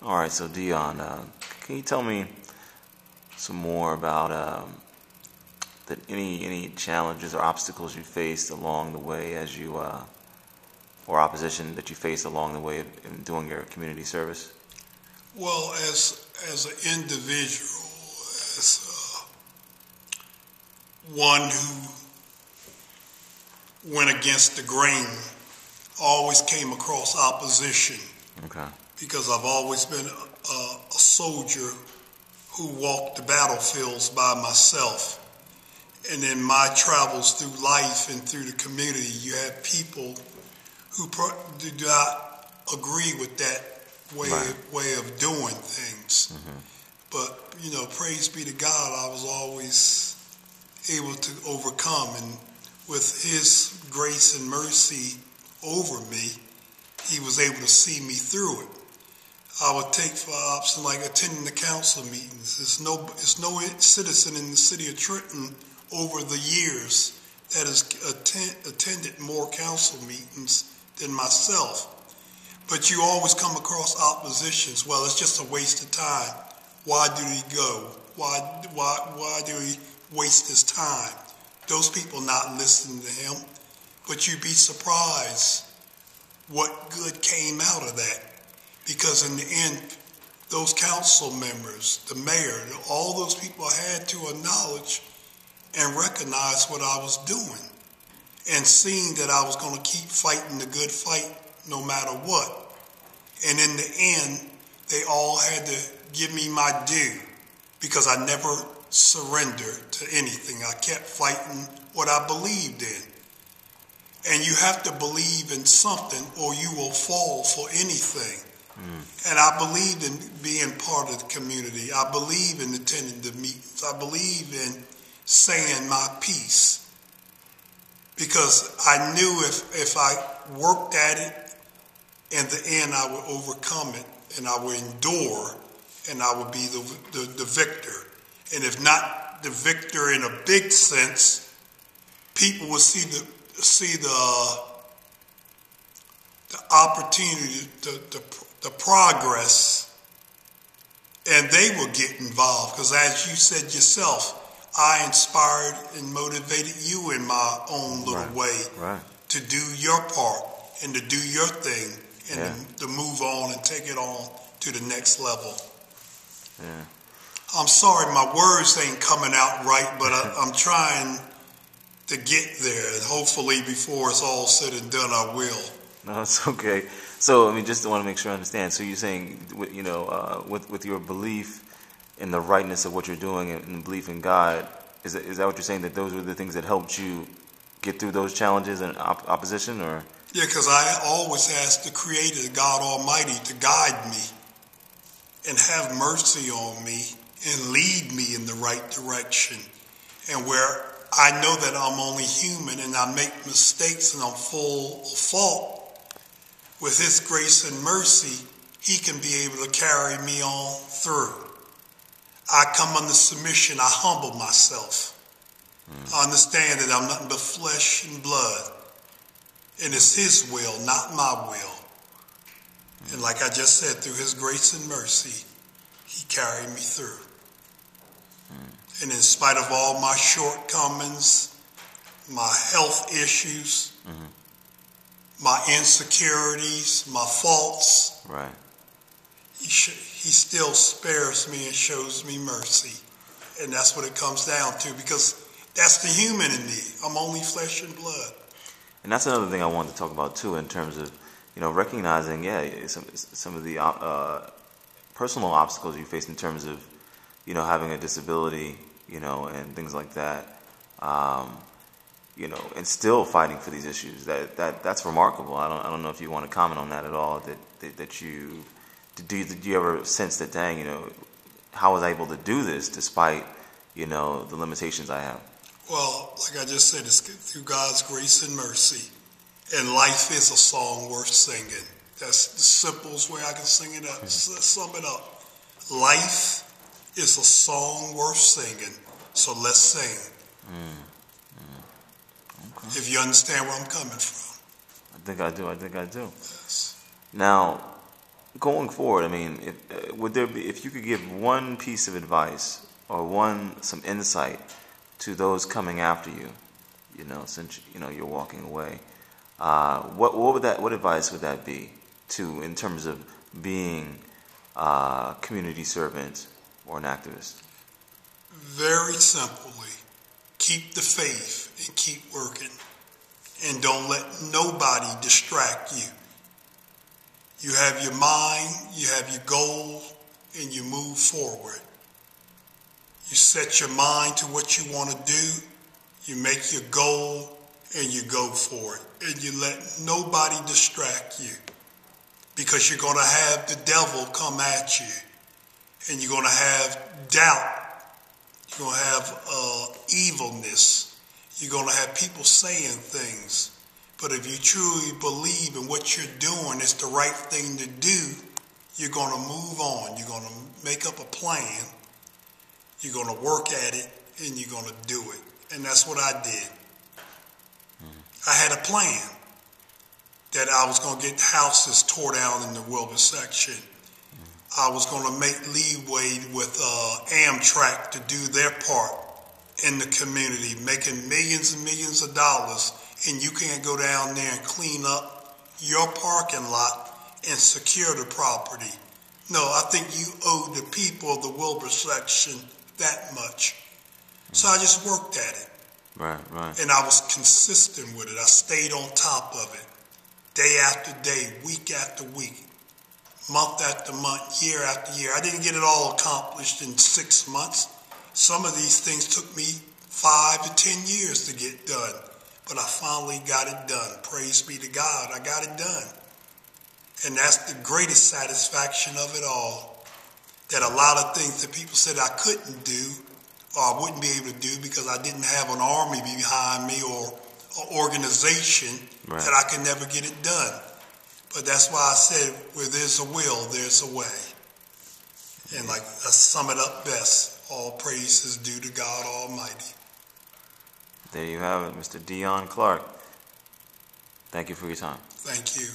All right, so Dion, can you tell me some more about any challenges or obstacles you faced along the way as you or opposition that you faced along the way in doing your community service? Well, as an individual, as one who went against the grain, always came across opposition. Okay. Because I've always been a soldier who walked the battlefields by myself. And in my travels through life and through the community, you have people who do not agree with that way of doing things. Mm-hmm. But, praise be to God, I was always able to overcome. And with his grace and mercy over me, he was able to see me through it. I would take for option like attending the council meetings. There's no citizen in the city of Trenton over the years that has attended more council meetings than myself. But you always come across oppositions. Well, it's just a waste of time. Why do he go? Why do he waste his time? Those people not listening to him. But you'd be surprised what good came out of that. Because in the end, those council members, the mayor, all those people had to acknowledge and recognize what I was doing and seeing that I was going to keep fighting the good fight no matter what. And in the end, they all had to give me my due because I never surrendered to anything. I kept fighting what I believed in. And you have to believe in something or you will fall for anything. And I believed in being part of the community. I believe in attending the meetings. I believe in saying my piece. Because I knew if I worked at it, in the end I would overcome it and I would endure and I would be the victor. And if not the victor in a big sense, people would see the opportunity the progress, and they will get involved. Because as you said yourself, I inspired and motivated you in my own little way to do your part and to do your thing and to move on and take it on to the next level. Yeah. I'm sorry my words ain't coming out right, but I'm trying to get there. And hopefully before it's all said and done, I will. No, it's okay. So, just want to make sure I understand. So you're saying, with your belief in the rightness of what you're doing and belief in God, is that what you're saying, that those were the things that helped you get through those challenges and opposition, or? Yeah, because I always ask the Creator, God Almighty, to guide me and have mercy on me and lead me in the right direction. And where I know that I'm only human and I make mistakes and I'm full of fault, with his grace and mercy, he can be able to carry me on through. I come under submission. I humble myself. I understand that I'm nothing but flesh and blood. And it's his will, not my will. And like I just said, through his grace and mercy, he carried me through. And in spite of all my shortcomings, my health issues, my insecurities, my faults, he still spares me and shows me mercy. And that's what it comes down to, because that's the human in me. I'm only flesh and blood. And that's another thing I wanted to talk about too, in terms of, recognizing, some of the personal obstacles you face in terms of, having a disability, and things like that. And still fighting for these issues. That's remarkable. I don't know if you want to comment on that at all. Do you ever sense that, dang, how was I able to do this despite, the limitations I have? Well, like I just said, it's through God's grace and mercy. And life is a song worth singing. That's the simplest way I can sing it up. Sum it up. Life is a song worth singing. So let's sing. Okay. If you understand where I'm coming from. I think I do. Yes. Now, going forward, I mean, would there be, if you could give one piece of advice or some insight to those coming after you, since you're walking away, what advice would that be in terms of being a community servant or an activist? Very simply, keep the faith and keep working, and don't let nobody distract you. You have your mind, you have your goal, and you move forward. You set your mind to what you want to do, you make your goal, and you go for it. And you let nobody distract you, because you're going to have the devil come at you, and you're going to have doubt. You're going to have evilness. You're going to have people saying things. But if you truly believe in what you're doing is the right thing to do, you're going to move on. You're going to make up a plan. You're going to work at it, and you're going to do it. And that's what I did. I had a plan that I was going to get houses tore down in the Wilbur section. I was going to make leeway with Amtrak to do their part in the community, making millions and millions of dollars, and you can't go down there and clean up your parking lot and secure the property. No, I think you owe the people of the Wilbur section that much. So I just worked at it. Right. And I was consistent with it. I stayed on top of it. Day after day, week after week, month after month, year after year. I didn't get it all accomplished in 6 months. Some of these things took me 5 to 10 years to get done. But I finally got it done. Praise be to God, I got it done. And that's the greatest satisfaction of it all. That a lot of things that people said I couldn't do, or I wouldn't be able to do because I didn't have an army behind me or an organization, right, that I could never get it done. But that's why I said, where there's a will, there's a way. And like I sum it up best, all praise is due to God Almighty. There you have it, Mr. Dion Clark. Thank you for your time. Thank you.